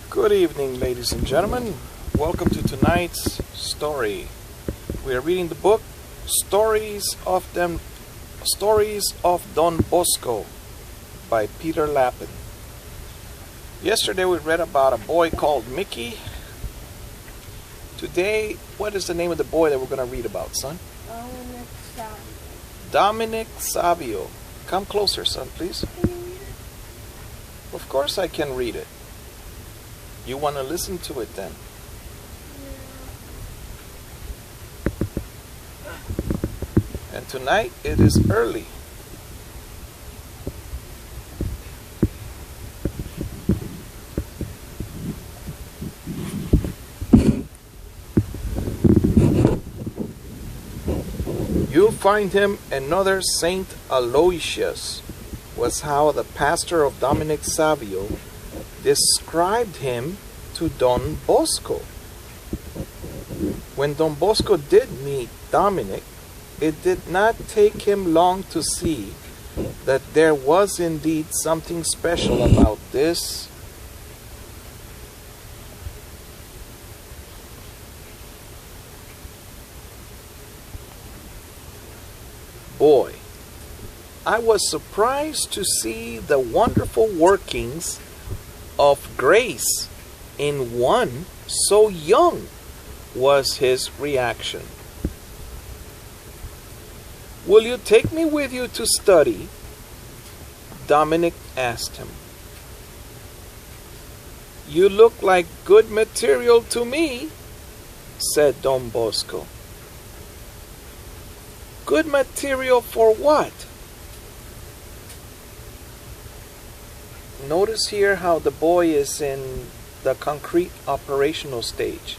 Good evening, ladies and gentlemen. Welcome to tonight's story. We are reading the book Stories of Don Bosco by Peter Lapin. Yesterday we read about a boy called Mickey. Today, what is the name of the boy that we're going to read about, son? Dominic Savio. Come closer, son, please. Of course I can read it. You want to listen to it then? And tonight it is early. You'll find him another Saint Aloysius, was how the pastor of Dominic Savio described him to Don Bosco. When Don Bosco did meet Dominic, it did not take him long to see that there was indeed something special about this boy. I was surprised to see the wonderful workings of grace in one so young, was his reaction. Will you take me with you to study? Dominic asked him. You look like good material to me, said Don Bosco. Good material for what? Notice here how the boy is in the concrete operational stage.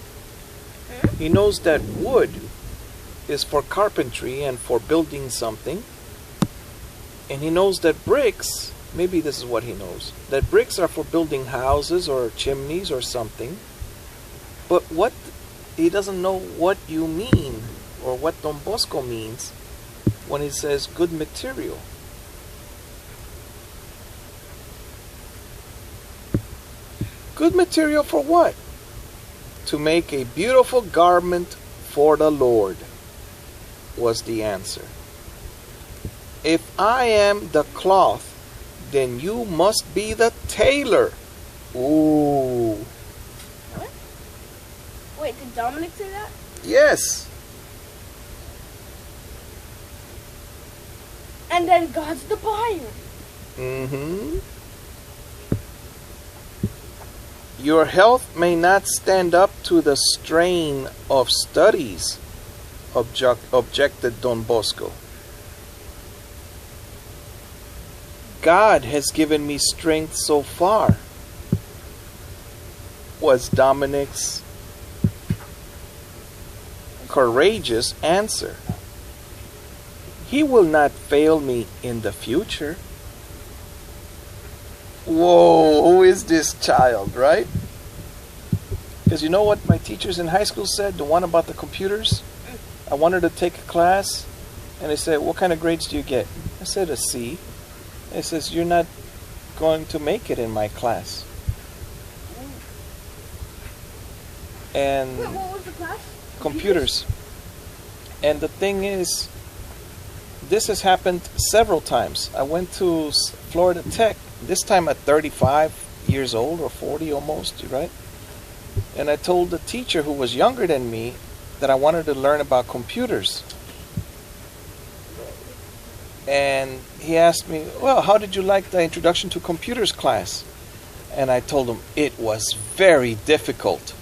He knows that wood is for carpentry and for building something. And he knows that bricks, maybe this is what he knows, that bricks are for building houses or chimneys or something. But what he doesn't know what you mean, or what Don Bosco means when he says good material. Good material for what? To make a beautiful garment for the Lord, was the answer. If I am the cloth, then you must be the tailor. Ooh. What? Wait, did Dominic say that? Yes. And then God's the buyer. Mm-hmm. Your health may not stand up to the strain of studies, objected Don Bosco. God has given me strength so far, was Dominic's courageous answer. He will not fail me in the future. Whoa, who is this child, right? Because you know what my teachers in high school said? The one about the computers? I wanted to take a class, and they said, what kind of grades do you get? I said, a C. It says, you're not going to make it in my class. And Wait, what was the class? Computers. And the thing is, this has happened several times. I went to Florida Tech, this time at 35 years old, or 40 almost, right? And I told the teacher, who was younger than me, that I wanted to learn about computers. And he asked me, well, how did you like the introduction to computers class? And I told him it was very difficult.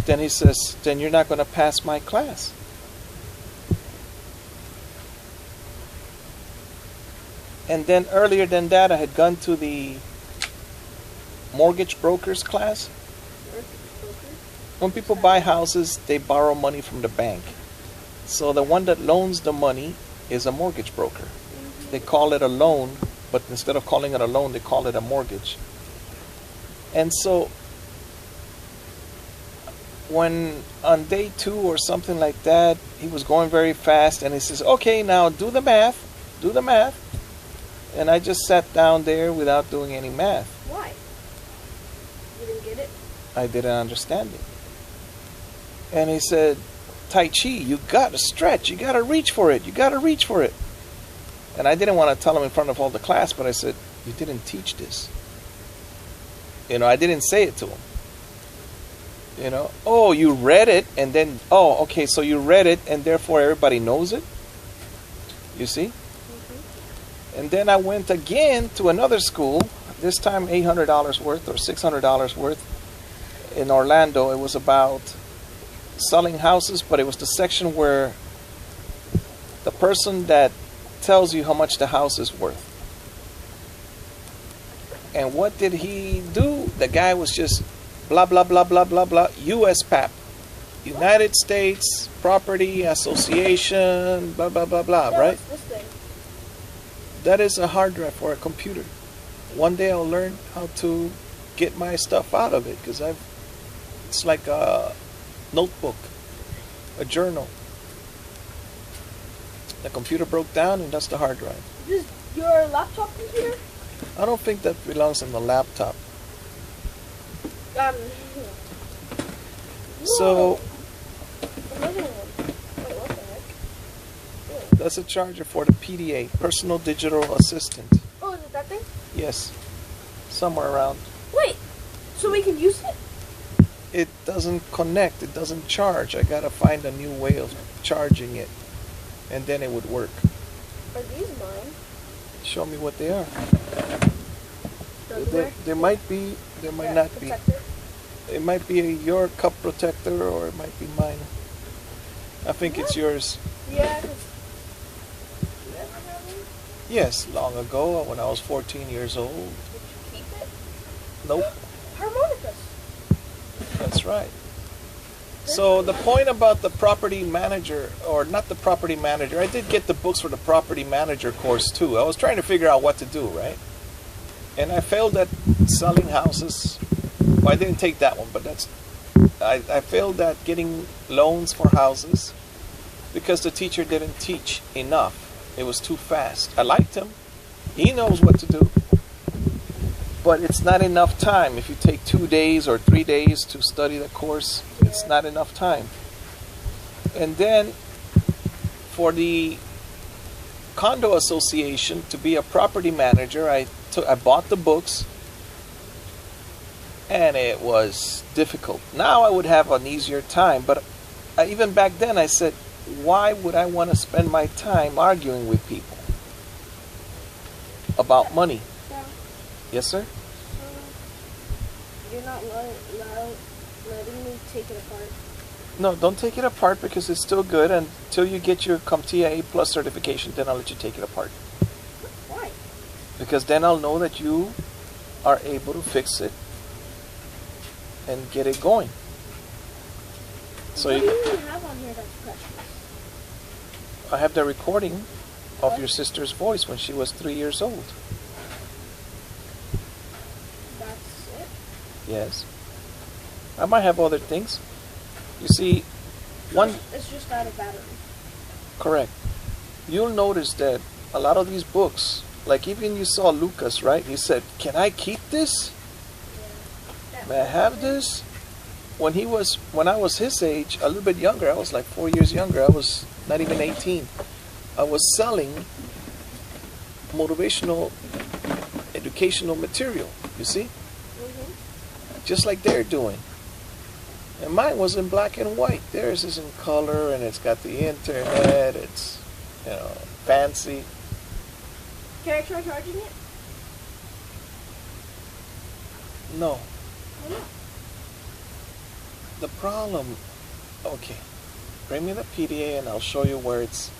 Then he says, then you're not going to pass my class. And then earlier than that, I had gone to the mortgage brokers class. When people buy houses, they borrow money from the bank. So the one that loans the money is a mortgage broker. They call it a loan, but instead of calling it a loan, they call it a mortgage. And so when on day 2 or something like that, he was going very fast, and he says, okay, now do the math. And I just sat down there without doing any math. Why? You didn't get it? I didn't understand it. And he said, Tai Chi, you got to stretch. You got to reach for it. You got to reach for it. And I didn't want to tell him in front of all the class, but I said, you didn't teach this. You know, I didn't say it to him. You know, oh, you read it, and then, oh, okay, so you read it, and therefore everybody knows it. You see? Mm-hmm. And then I went again to another school, this time $800 worth or $600 worth in Orlando. It was about selling houses, but it was the section where the person that tells you how much the house is worth. And what did he do? The guy was just blah, blah, blah, blah, blah, blah. USPAP. United States Property Association, blah, blah, blah, blah, Yeah, right? what's this thing? That is a hard drive for a computer. One day I'll learn how to get my stuff out of it, because it's like a notebook, a journal. The computer broke down, and that's the hard drive. Is this your laptop computer? I don't think that belongs in the laptop. So Another one. Wait, what the heck? that's a charger for the PDA, Personal Digital Assistant. Oh, is it that thing? Yes, somewhere around. Wait, so we can use it? It doesn't connect. It doesn't charge. I gotta find a new way of charging it, and then it would work. Are these mine? Show me what they are. Does it work? There might be, there might not be. Protector. It might be your cup protector, or it might be mine. I think it's yours. Yeah, 'cause you ever have one? Yes, long ago when I was 14 years old. Did you keep it? Nope, Harmonicas. that's right. So the point about the property manager, or not the property manager, I did get the books for the property manager course too. I was trying to figure out what to do, right? And I failed at selling houses. Well, I didn't take that one, but I failed at getting loans for houses because the teacher didn't teach enough. It was too fast. I liked him. He knows what to do. But it's not enough time. If you take 2 days or 3 days to study the course, it's not enough time. And then for the condo association to be a property manager, I bought the books, and it was difficult. Now I would have an easier time, but even back then I said, why would I want to spend my time arguing with people about money? Yeah. Yes, sir? You're not letting me take it apart. No, don't take it apart, because it's still good until you get your CompTIA A+ certification. Then I'll let you take it apart. Why? Because then I'll know that you are able to fix it and get it going. So What do you even have on here that's precious? I have the recording of your sister's voice when she was 3 years old. That's it? Yes. I might have other things. You see, one... It's just out of battery. Correct. You'll notice that a lot of these books, like even you saw Lucas, right? He said, can I keep this? Yeah. May I have this? When I was his age, a little bit younger, I was like 4 years younger, I was not even 18. I was selling motivational, educational material, you see? Mm-hmm. Just like they're doing. And mine was in black and white. Theirs is in color, and it's got the internet, it's, fancy. Can I try charging it? No. Why not? The problem, okay, bring me the PDA and I'll show you where it's,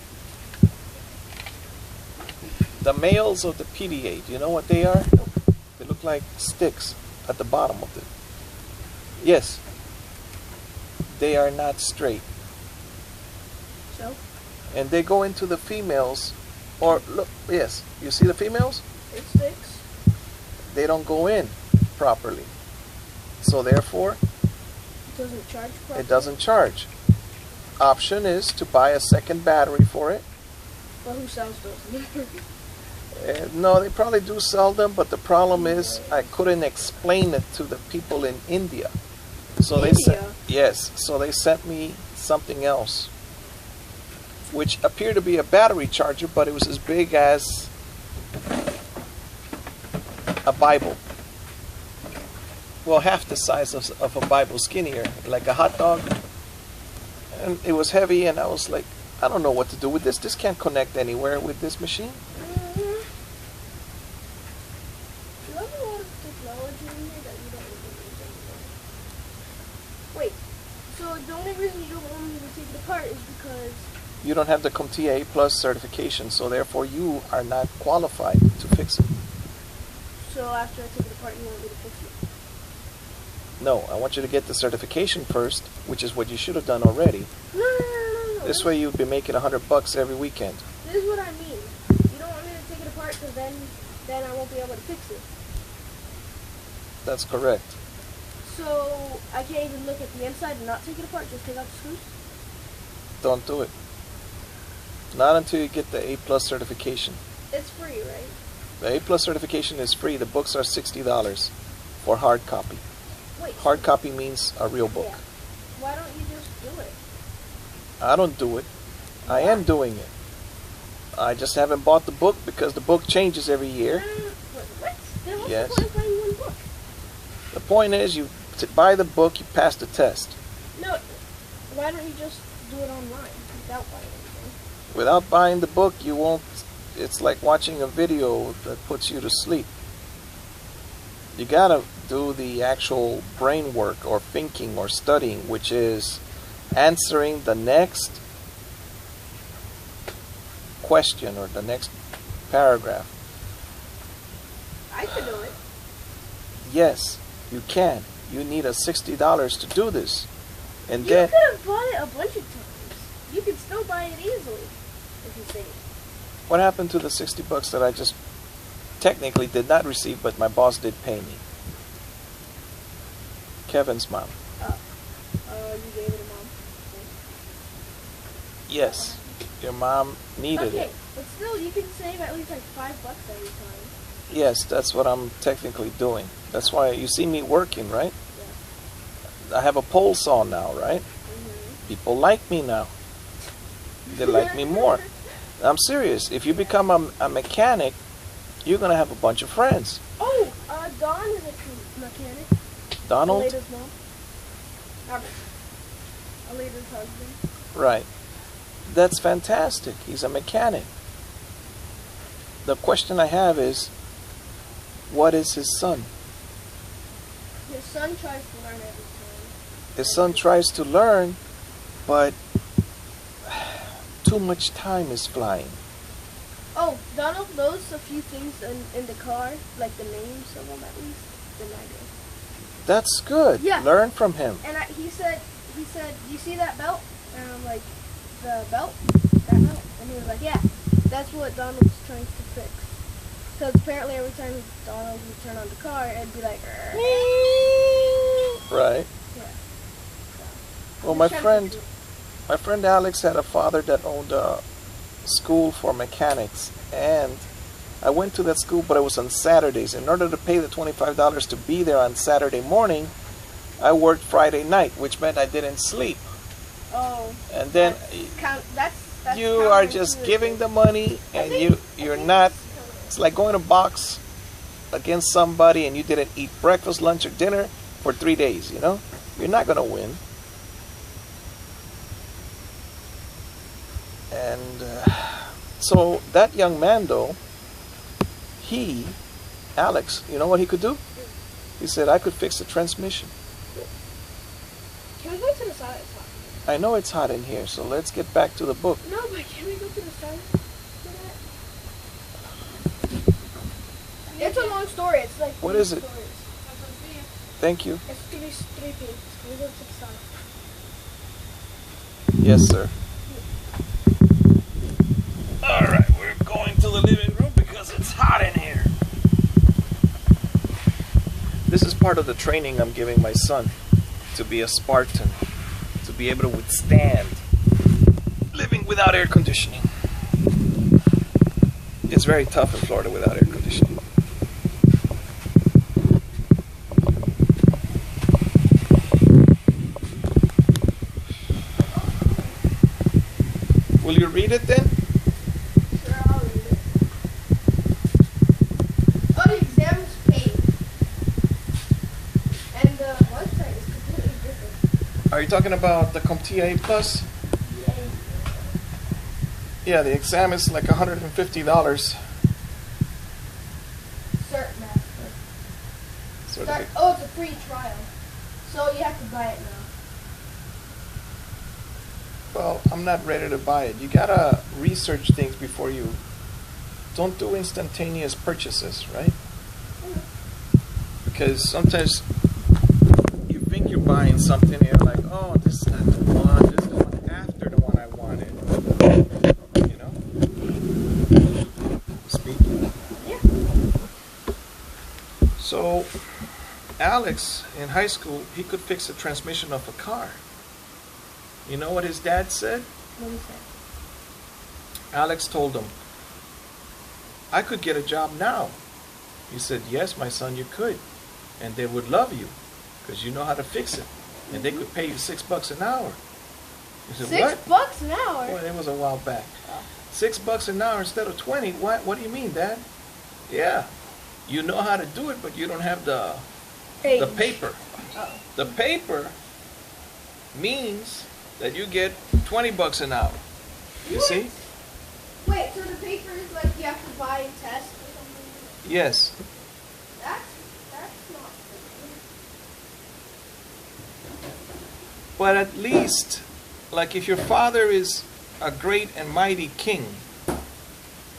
the males of the PDA, do you know what they are? They look like sticks at the bottom of it. Yes, they are not straight. So? And they go into the females, or look, yes, you see the females? It sticks? They don't go in properly. So therefore, It doesn't charge properly? it doesn't charge. Option is to buy a second battery for it. Well, who sells those? No, they probably do sell them, but the problem is I couldn't explain it to the people in India. So they sent, yes, so they sent me something else, which appeared to be a battery charger, but it was as big as a Bible. Well, half the size of a Bible, skinnier, like a hot dog. And it was heavy, and I was like, I don't know what to do with this. This can't connect anywhere with this machine. You have a lot of technology in here that you don't even use anymore. Wait, so the only reason you don't want me to take it apart is because You don't have the CompTIA Plus certification, so therefore you are not qualified to fix it. so after I take it apart, you want me to fix it? No, I want you to get the certification first, which is what you should have done already. No. This way you'd be making $100 every weekend. This is what I mean. You don't want me to take it apart because then I won't be able to fix it. That's correct. So I can't even look at the inside and not take it apart, just take out the screws? Don't do it. Not until you get the A Plus certification. It's free, right? The A Plus certification is free. The books are $60 for hard copy. Wait. Hard copy means a real book. Yeah. Why don't you just do it? I don't do it. I am doing it. I just haven't bought the book because the book changes every year. What? Then what's Yes. the point of buying one book? The point is, you buy the book, you pass the test. No, why don't you just do it online without buying anything? Without buying the book, you won't. It's like watching a video that puts you to sleep. You gotta do the actual brain work or thinking or studying, which is answering the next question or the next paragraph. I could do it. Yes, you can. You need a $60 to do this. And You then could have bought it a bunch of times. You could still buy it easily if you save. what happened to the $60 that I just technically did not receive, but my boss did pay me? Kevin's mom. You gave it to mom. Yes, your mom needed Okay, it. but still, you can save at least like $5 every time. Yes, that's what I'm technically doing. That's why you see me working, right? Yeah. I have a pole saw now, right? Mm-hmm. People like me now. They like me more. I'm serious. If you become a mechanic, you're going to have a bunch of friends. Oh, Don is a mechanic. Donald? Aleda's mom. Aleda's husband. Right. That's fantastic. He's a mechanic. The question I have is, what is his son? His son tries to learn every time. His son tries to learn, but too much time is flying. Oh, Donald knows a few things in the car, like the names of them at least, than I do. That's good. Yeah. Learn from him. And he said, you see that belt? And I'm like, the belt? That belt? And he was like, yeah, that's what Donald's trying to fix. Because apparently every time Donald would turn on the car, it'd be like, Right. yeah. Well, my friend Alex had a father that owned a school for mechanics, and I went to that school, but it was on Saturdays. In order to pay the $25 to be there on Saturday morning, I worked Friday night, which meant I didn't sleep. Oh. And then That's you are just giving the money, and you're not. It's like going to box against somebody, and you didn't eat breakfast, lunch, or dinner for 3 days. You know, you're not gonna win. And so that young man, though, Alex, you know what he could do? He said, I could fix the transmission. Can we go to the side? It's hot. I know it's hot in here, so let's get back to the book. No, but can we go to the side? It's a long story. It's like What is it? stories. Thank you. It's three pages. Can we go to the side? Yes, sir. Alright, we're going to the living room because it's hot in here. This is part of the training I'm giving my son to be a Spartan, to be able to withstand living without air conditioning. It's very tough in Florida without air conditioning. Will you read it then? Sure, I'll read it. Oh, the exam is paid. And the website is completely different. Are you talking about the CompTIA Plus? Yeah. Yeah, the exam is like $150. Cert Master. Certificate. Oh, it's a free trial. So you have to buy it now. Well, I'm not ready to buy it. You gotta research things before you. Don't do instantaneous purchases, right? Because sometimes you think you're buying something and you're like, oh, this is not the one, this is the one after the one I wanted. You know? Speak. Yeah. So, Alex, in high school, he could fix the transmission of a car. You know what his dad said? What is that? Alex told him, I could get a job now. He said, yes, my son, you could. And they would love you because you know how to fix it. And they could pay you $6 an hour. He said, what? $6 an hour? Boy, that was a while back. $6 an hour instead of 20. What do you mean, Dad? Yeah, you know how to do it, but you don't have the paper. Oh. The paper means that you get $20 an hour. You What? see? Wait, so the paper is like you have to buy and test or something? Yes. That's not good. But at least, like if your father is a great and mighty king,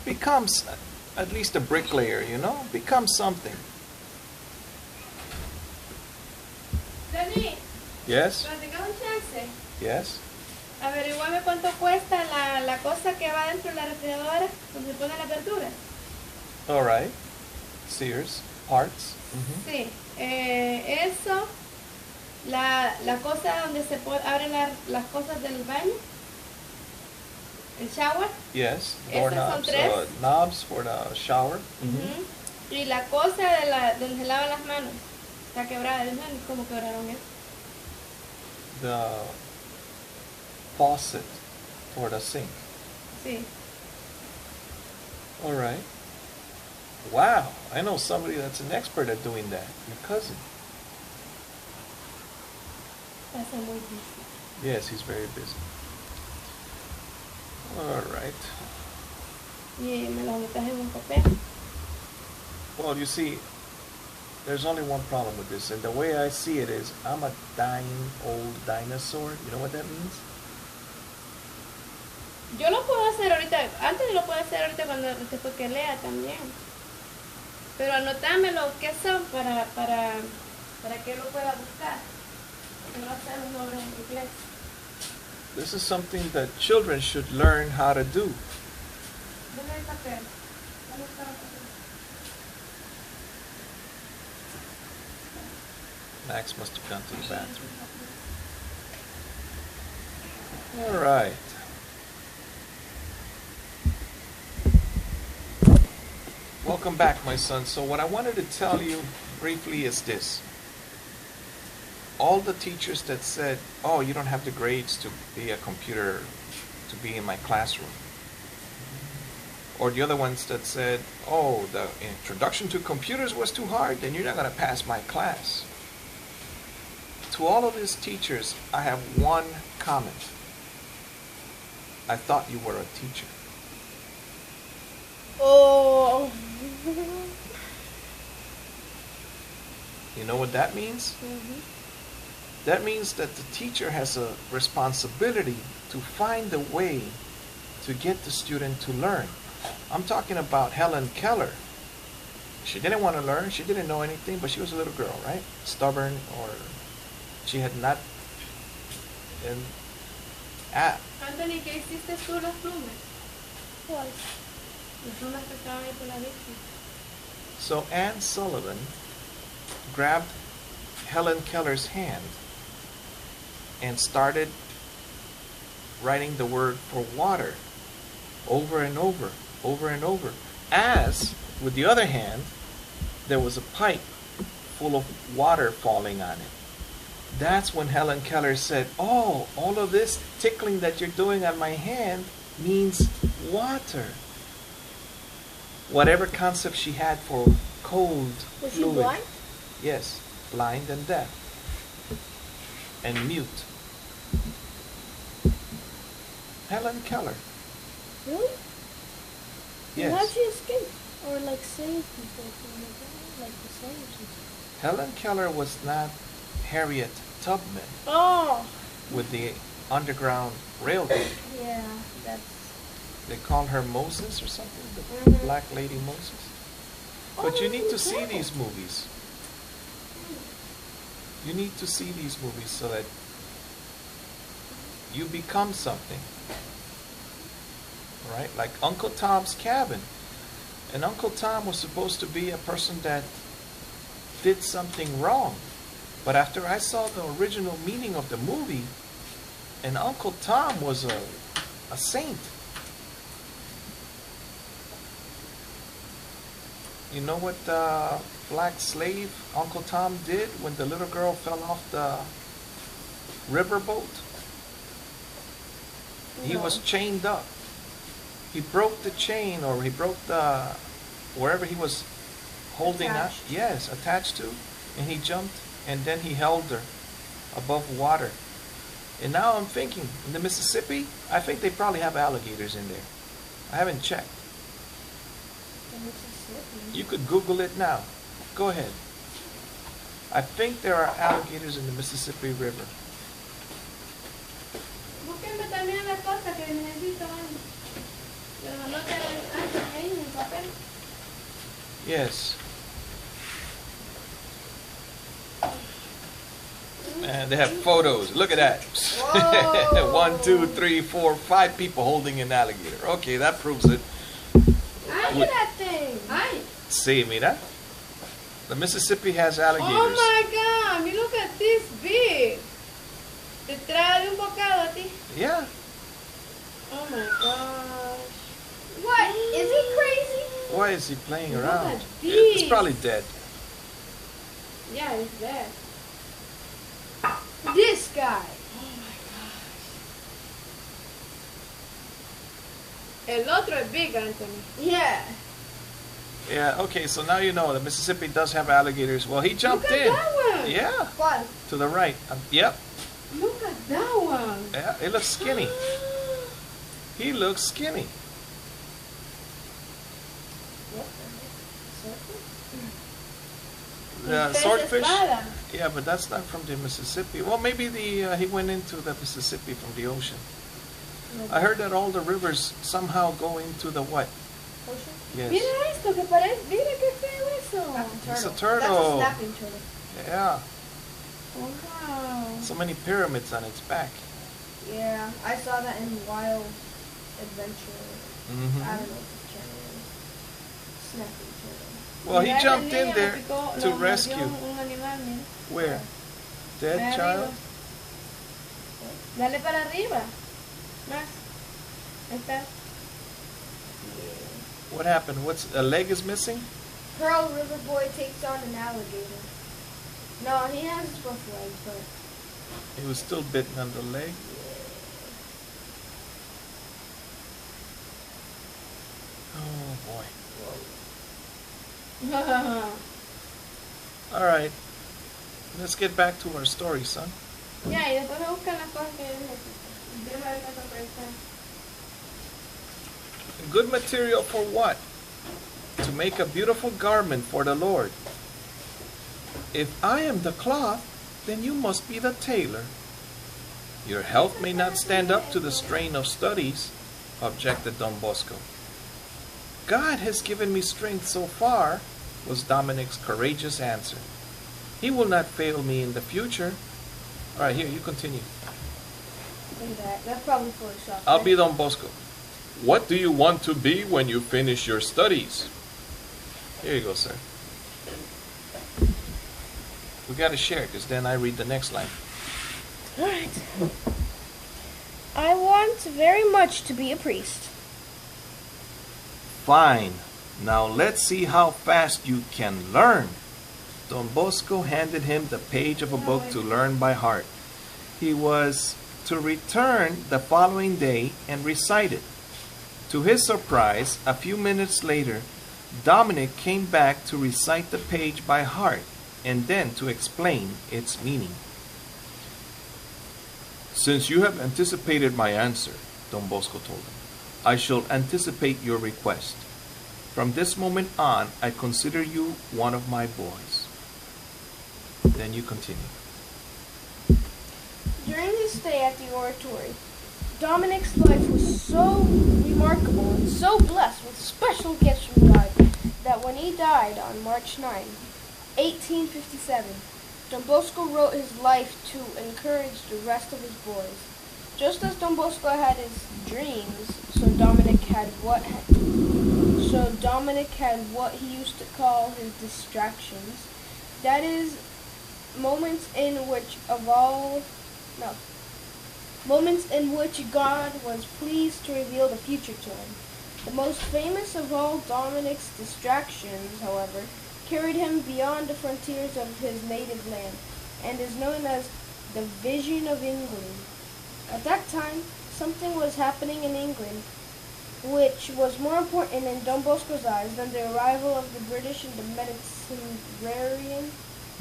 becomes at least a bricklayer, you know? Become something. Dani, Yes? cuando tengas un chance, Yes? averiguame cuánto cuesta la cosa que va dentro de la refrigeradora donde se ponen las verduras. All right. Sears, parts. Sí, eso, la cosa donde se abren las cosas del baño, el shower, Yes. Esas son Doorknobs, tres. knobs for the shower. ujú, y la cosa donde se lavan las manos, está quebrada, ¿no? ¿Cómo quebraron eso? The faucet for the sink. Sí. All right. Wow, I know somebody that's an expert at doing that. Your cousin. Pasa muy difícil. Yes, he's very busy. All right. Y me lo metes en un papel. Well, you see, there's only one problem with this, and the way I see it is, I'm a dying old dinosaur. You know what that means? Yo lo puedo hacer ahorita, antes lo puedo hacer ahorita después que lea también. Pero anotame lo que son para que lo pueda buscar. Que no sea un nombre en inglés. This is something that children should learn how to do. Dame el papel. ¿Dónde está el papel? Max must have gone to the bathroom. All right. Welcome back, my son. So what I wanted to tell you briefly is this. All the teachers that said, oh, you don't have the grades to be a computer, to be in my classroom. Or the other ones that said, oh, the introduction to computers was too hard, then you're not going to pass my class. To all of these teachers, I have one comment. I thought you were a teacher. Oh. You know what that means? Mhm. That means that the teacher has a responsibility to find a way to get the student to learn. I'm talking about Helen Keller. She didn't want to learn. She didn't know anything, but she was a little girl, right? Stubborn, or she had not. And Anthony, ¿qué hiciste tú las plumas? ¿Cuál? Las plumas que estaban ahí por la bici. so Anne Sullivan grabbed Helen Keller's hand and started writing the word for water over and over, over and over. As, with the other hand, there was a pipe full of water falling on it. That's when Helen Keller said, oh, all of this tickling that you're doing on my hand means water. Whatever concept she had for cold Was she fluid. blind? Yes, blind and deaf. And mute. Helen Keller. Really? And how'd Yes. she escape? Or like save people from like the slaves and stuff? Helen Keller was not Harriet Tubman Oh! with the Underground Railroad. Yeah, that's... They call her Moses or something, the Mhm. Black Lady Moses. Oh, But you that's need to see incredible. these movies. You need to see these movies so that you become something. Right? Like Uncle Tom's Cabin. And Uncle Tom was supposed to be a person that did something wrong. But after I saw the original meaning of the movie, and Uncle Tom was a saint. You know what the black slave Uncle Tom did when the little girl fell off the riverboat? He No. was chained up. He broke the chain, or he broke the wherever he was holding up. Attached. Yes, attached to, and he jumped, and then he held her above water. And now I'm thinking, in the Mississippi, I think they probably have alligators in there. I haven't checked. The Mississippi. You could Google it now. Go ahead. I think there are alligators in the Mississippi River. Búsquenme también las cosas que necesito. Pero anoten antes ahí en el papel. Yes. And they have photos. Look at that. Whoa. 1, 2, 3, 4, 5 people holding an alligator. Okay, that proves it. Look at that thing! Ay. See, mira. The Mississippi has Oh alligators. my God, you look at this big. Te trae de un bocado a ti. Yeah. Oh my gosh. What? Is he crazy? Why is he playing Look around? at It's this. probably dead. Yeah, it's there. This guy. Oh my gosh. El otro es big, Anthony. Yeah. Yeah, okay, so now you know the Mississippi does have alligators. Well, he jumped Look at in. that one. Yeah, What? to the right. Yep. Look at that one. Yeah, it looks skinny. He looks skinny. The Pez swordfish. espada. Yeah, but that's not from the Mississippi. Well, maybe he went into the Mississippi from the ocean. I heard that all the rivers somehow go into the what? Ocean? Yes. Mira esto que parece. Mira qué feo eso. It's a That's turtle. a snapping turtle. Yeah. Wow. So many pyramids on its back. Yeah, I saw that in Wild Adventure. Hmm I don't know what the channel is. Snapping turtle. Well, he Mira, jumped ese in niño there le picó- to lo mordió rescue. un animal, mira. Where? Dead Arriba. child? Dale para arriba. Más. Ahí está. What happened? What's a leg is missing? Pearl River Boy takes on an alligator. No, he has both legs, but He was still bitten on the leg. Oh boy. All right. Let's get back to our story, son. Ya, y después me buscan las cosas que yo necesito. Déjame ver qué papel está. Good material for what? To make a beautiful garment for the Lord. If I am the cloth, then you must be the tailor. Your health may not stand up to the strain of studies, objected Don Bosco. God has given me strength so far, was Dominic's courageous answer. He will not fail me in the future. All right, here, you continue. look at that. That's probably Photoshop. I'll be Don Bosco. What do you want to be when you finish your studies? Here you go, sir. We got to share, because then I read the next line. Alright. I want very much to be a priest. Fine. Now let's see how fast you can learn. Don Bosco handed him the page of a book to learn by heart. He was to return the following day and recite it. To his surprise, a few minutes later, Dominic came back to recite the page by heart and then to explain its meaning. Since you have anticipated my answer, Don Bosco told him, I shall anticipate your request. From this moment on, I consider you one of my boys. Then you continue. During his stay at the oratory, Dominic's life was so remarkable and so blessed with special gifts from God that when he died on March 9, 1857, Don Bosco wrote his life to encourage the rest of his boys. Just as Don Bosco had his dreams, so Dominic had what he used to call his distractions. That is, moments in which God was pleased to reveal the future to him. The most famous of all Dominic's distractions, however, carried him beyond the frontiers of his native land, and is known as the Vision of England. At that time, something was happening in England which was more important in Don Bosco's eyes than the arrival of the British in the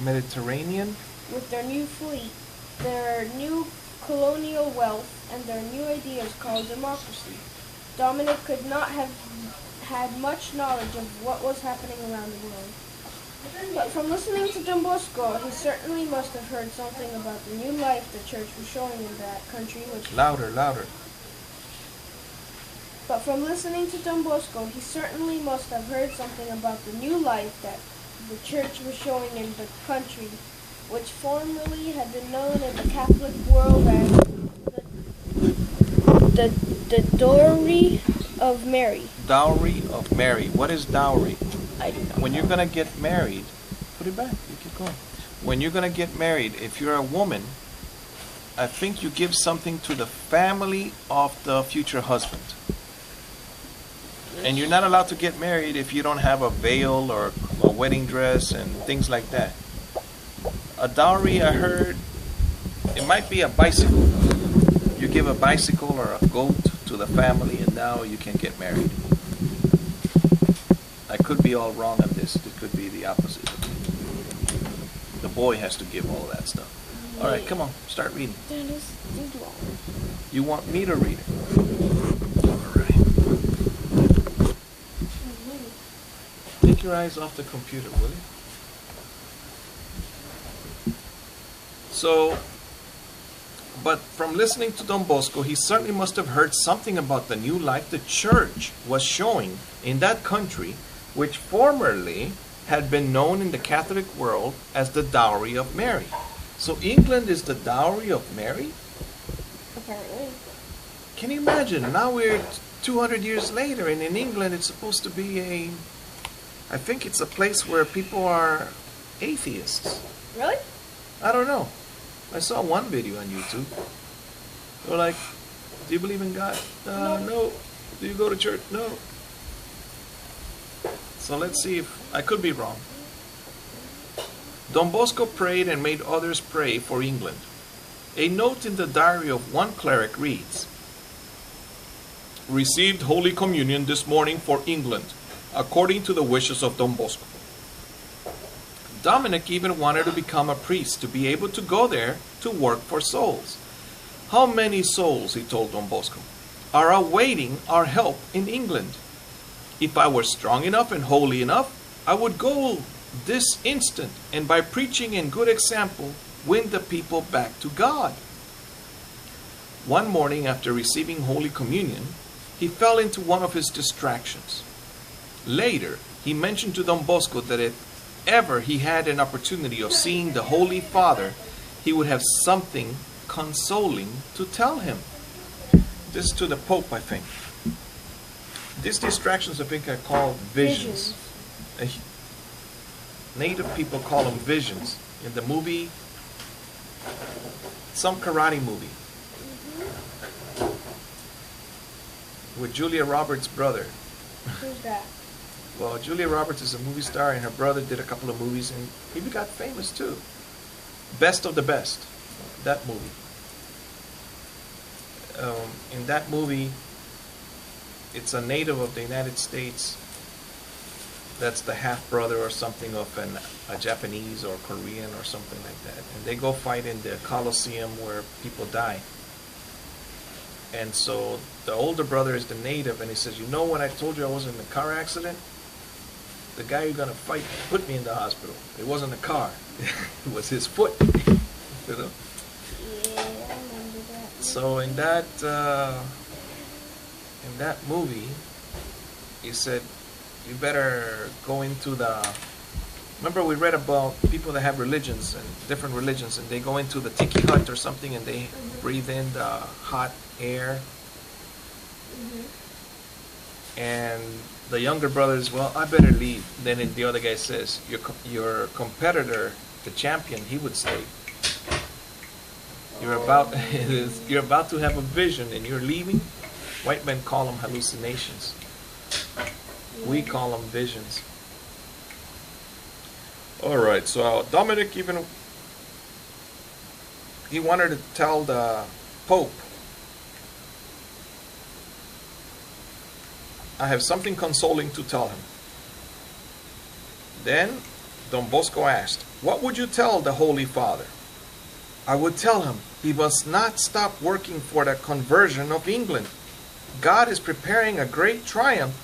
Mediterranean? With their new fleet, their new colonial wealth, and their new ideas called democracy. Dominic could not have had much knowledge of what was happening around the world. But from listening to Don Bosco, he certainly must have heard something about the new life the church was showing in that country. Louder. But from listening to Don Bosco, he certainly must have heard something about the new life that the church was showing in the country, which formerly had been known in the Catholic world as the Dowry of Mary. Dowry of Mary. What is dowry? I do not When know. you're going to get married, put it back, you keep going. When you're going to get married, if you're a woman, I think you give something to the family of the future husband. And you're not allowed to get married if you don't have a veil or a wedding dress and things like that. A dowry, I heard, it might be a bicycle. You give a bicycle or a goat to the family and now you can get married. I could be all wrong on this. It could be the opposite. The boy has to give all of that stuff. All right, come on, start reading. Dennis, too long. You want me to read it? All right. Take your eyes off the computer, will you? So, but from listening to Don Bosco, he certainly must have heard something about the new life the church was showing in that country, which formerly had been known in the Catholic world as the Dowry of Mary. So England is the Dowry of Mary? Apparently. Can you imagine? Now we're 200 years later, and in England it's supposed to be I think it's a place where people are atheists. Really? I don't know. I saw one video on YouTube. They were like, do you believe in God? No. Do you go to church? No. So let's see if I could be wrong. Don Bosco prayed and made others pray for England. A note in the diary of one cleric reads, received Holy Communion this morning for England, according to the wishes of Don Bosco. Dominic even wanted to become a priest to be able to go there to work for souls. How many souls, he told Don Bosco, are awaiting our help in England? If I were strong enough and holy enough, I would go this instant and by preaching and good example, win the people back to God. One morning after receiving Holy Communion, he fell into one of his distractions. Later, he mentioned to Don Bosco that if ever he had an opportunity of seeing the Holy Father, he would have something consoling to tell him. This is to the Pope, I think. These distractions, I think, are called visions. Native people call them visions. In the movie, some karate movie, with Julia Roberts' brother. Who's that? Well, Julia Roberts is a movie star, and her brother did a couple of movies, and he got famous too. Best of the Best, that movie. In that movie, it's a native of the United States that's the half-brother or something of a Japanese or Korean or something like that. And they go fight in the Colosseum where people die. And so the older brother is the native, and he says, you know when I told you I was in a car accident? The guy you're going to fight put me in the hospital. It wasn't a car. It was his foot. You know? Yeah, I remember that. So in that movie, he said, you better go into the... Remember we read about people that have religions and different religions, and they go into the tiki hut or something, and they breathe in the hot air. And the younger brother is, well, I better leave. Then the other guy says, your competitor, the champion, he would stay. You're about to have a vision and you're leaving. White men call them hallucinations. We call them visions. All right, so Dominic he wanted to tell the Pope, I have something consoling to tell him. Then Don Bosco asked, what would you tell the Holy Father? I would tell him he must not stop working for the conversion of England. God is preparing a great triumph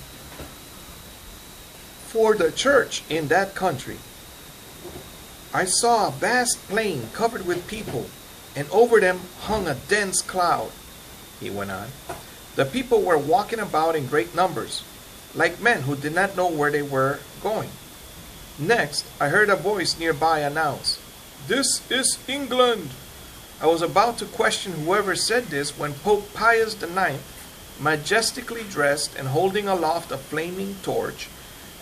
for the church in that country. I saw a vast plain covered with people, and over them hung a dense cloud, he went on. The people were walking about in great numbers, like men who did not know where they were going. Next, I heard a voice nearby announce, "This is England." I was about to question whoever said this when Pope Pius IX, majestically dressed and holding aloft a flaming torch,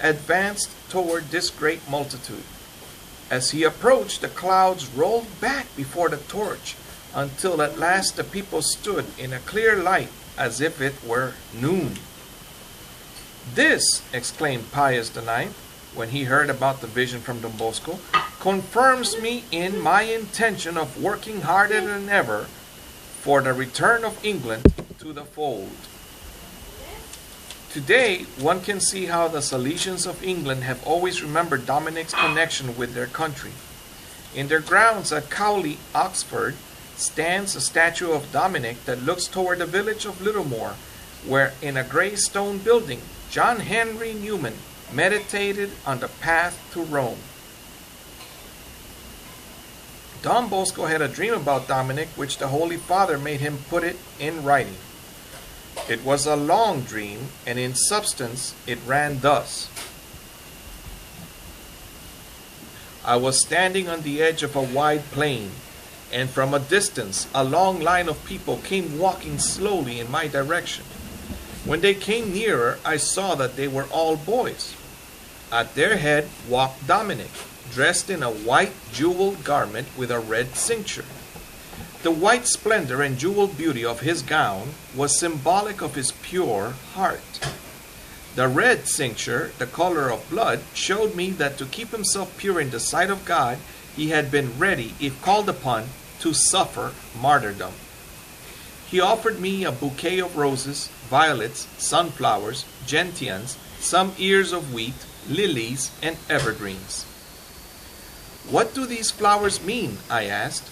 advanced toward this great multitude. As he approached, the clouds rolled back before the torch until at last the people stood in a clear light as if it were noon. "This," exclaimed Pius IX, when he heard about the vision from Don Bosco, "confirms me in my intention of working harder than ever for the return of England to the fold." Today, one can see how the Salesians of England have always remembered Dominic's connection with their country. In their grounds at Cowley, Oxford, stands a statue of Dominic that looks toward the village of Littlemore, where in a gray stone building, John Henry Newman meditated on the path to Rome. Don Bosco had a dream about Dominic, which the Holy Father made him put it in writing. It was a long dream, and in substance it ran thus. I was standing on the edge of a wide plain, and from a distance a long line of people came walking slowly in my direction. When they came nearer, I saw that they were all boys. At their head walked Dominic, dressed in a white jeweled garment with a red cincture. The white splendor and jeweled beauty of his gown was symbolic of his pure heart. The red cincture, the color of blood, showed me that to keep himself pure in the sight of God, he had been ready, if called upon, to suffer martyrdom. He offered me a bouquet of roses, violets, sunflowers, gentians, some ears of wheat, lilies, and evergreens. "What do these flowers mean?" I asked.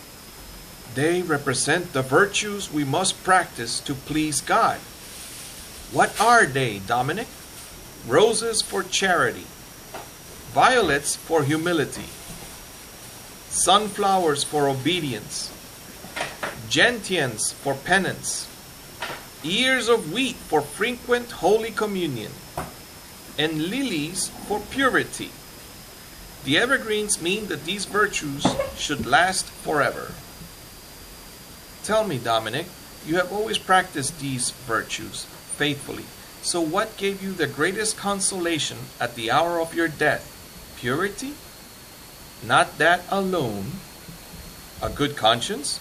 "They represent the virtues we must practice to please God." "What are they, Dominic?" "Roses for charity, violets for humility, sunflowers for obedience, gentians for penance, ears of wheat for frequent Holy Communion, and lilies for purity. The evergreens mean that these virtues should last forever." "Tell me, Dominic, you have always practiced these virtues faithfully. So what gave you the greatest consolation at the hour of your death? Purity? Not that alone. A good conscience?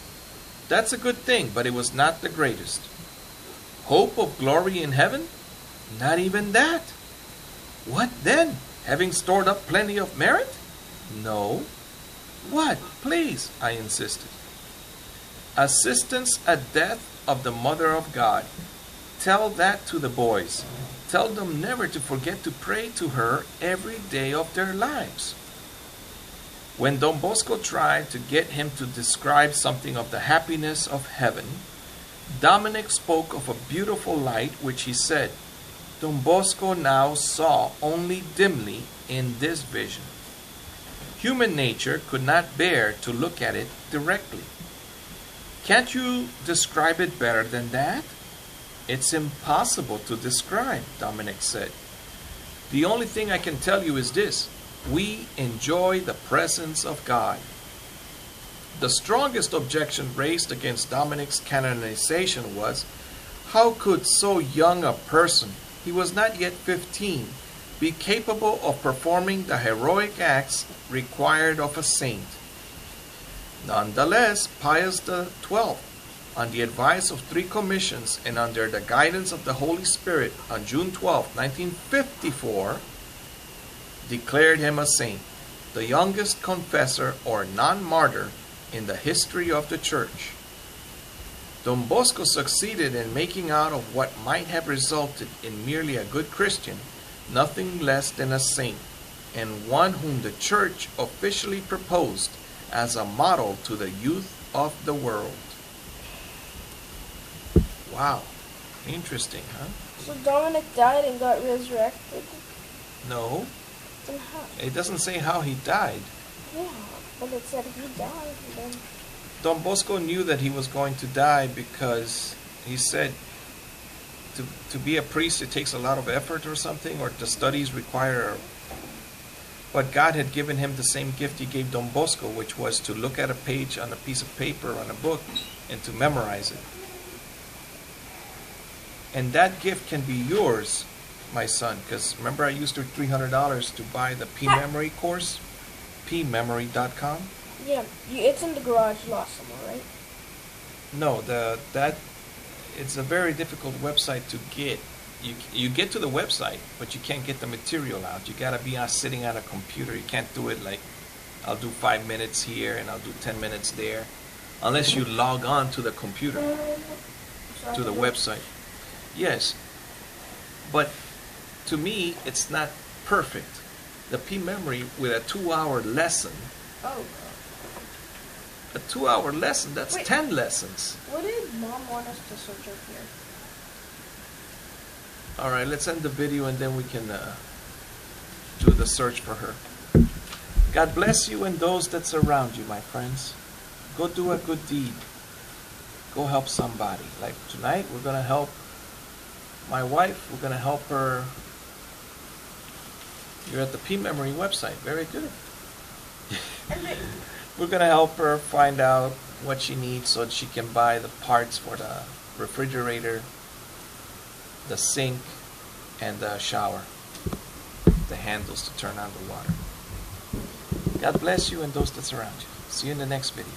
That's a good thing, but it was not the greatest. Hope of glory in heaven? Not even that. What then? Having stored up plenty of merit? No. What, please?" I insisted. "Assistance at death of the Mother of God." Tell that to the boys. Tell them never to forget to pray to her every day of their lives. When Don Bosco tried to get him to describe something of the happiness of heaven, Dominic spoke of a beautiful light which he said, Don Bosco now saw only dimly in this vision. Human nature could not bear to look at it directly. Can't you describe it better than that? It's impossible to describe, Dominic said. The only thing I can tell you is this. We enjoy the presence of God. The strongest objection raised against Dominic's canonization was, how could so young a person, he was not yet 15, be capable of performing the heroic acts required of a saint? Nonetheless, Pius XII, on the advice of 3 commissions and under the guidance of the Holy Spirit, on June 12, 1954, declared him a saint, the youngest confessor or non-martyr in the history of the Church. Don Bosco succeeded in making out of what might have resulted in merely a good Christian nothing less than a saint, and one whom the Church officially proposed as a model to the youth of the world. Wow, interesting, huh? So Dominic died and got resurrected? No, Then how? it doesn't say how he died. Yeah, but it said he died. Then Don Bosco knew that he was going to die because he said to be a priest it takes a lot of effort or something, or the studies require. But God had given him the same gift he gave Don Bosco, which was to look at a page on a piece of paper on a book and to memorize it. And that gift can be yours, my son, because remember I used $300 to buy the P-Memory course, pmemory.com. yeah, it's in the garage lost somewhere, right? No, it's a very difficult website to get. You get to the website, but you can't get the material out. You gotta be sitting on a computer. You can't do it like I'll do 5 minutes here and I'll do 10 minutes there, unless you log on to the computer, to the website. Yes, but to me it's not perfect. The P-Memory with a 2-hour lesson. Oh. A 2-hour lesson, that's Wait. 10 lessons. What did Mom want us to search up here? All right, let's end the video and then we can do the search for her. God bless you and those that surround you, my friends. Go do a good deed. Go help somebody. Like tonight, we're going to help my wife. We're going to help her. You're at the P-Memory website. Very good. We're going to help her find out what she needs so that she can buy the parts for the refrigerator, the sink, and the shower, the handles to turn on the water. God bless you and those that surround you. See you in the next video.